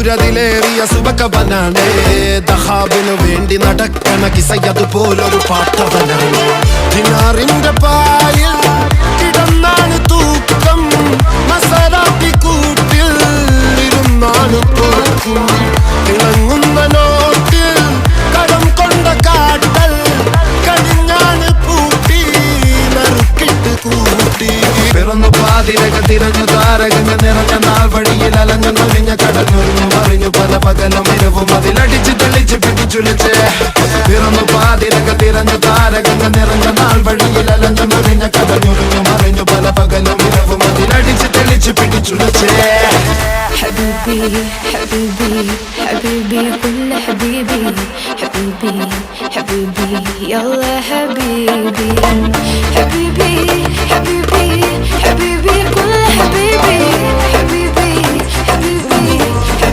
സൂര്യതിലേറിയ സുബകവനാണ് ദഹാബിനു വേണ്ടി നടക്കണ കിസയതുപോലൊരു പാട്ടവനാണ് ദിനാറിന്റെ പായിൽ കിടന്നാണ് തൂക്കം മസറാത്തി കൂട്ടിൽ ഇരുന്നാണ് തോക്കും തിളങ്ങുന്ന നോട്ടിൽ കടം കൊണ്ട കാട്ടൽ കടിഞ്ഞാണ് പൂട്ടി നറുക്കിട്ട് കൂട്ടി പിറന്നു പാതിരക തിരഞ്ഞു താരകങ്ങൾ നിറഞ്ഞ നാൾ വഴിയിൽ അലഞ്ഞു നൊലിഞ്ഞ കടഞ്ഞൊരിഞ്ഞു മറിഞ്ഞു പല പകലും ഇരവും അതിലടിച്ച് തെളിച്ച് പിടിച്ചുലിച്ച് പിറന്നു പാതിരക തിരഞ്ഞു താരകങ്ങൾ നിറഞ്ഞ നാൾ വഴിയിൽ അലഞ്ഞു നൊലിഞ്ഞ കടഞ്ഞൊരിഞ്ഞു മറിഞ്ഞു പല പകലും ഇരവും അതിലടിച്ച് തെളിച്ച് പിടിച്ചുലിച്ച് حبيبي حبيبي حبيبي كل حبيبي حبيبي حبيبي يلا حبيبي حبيبي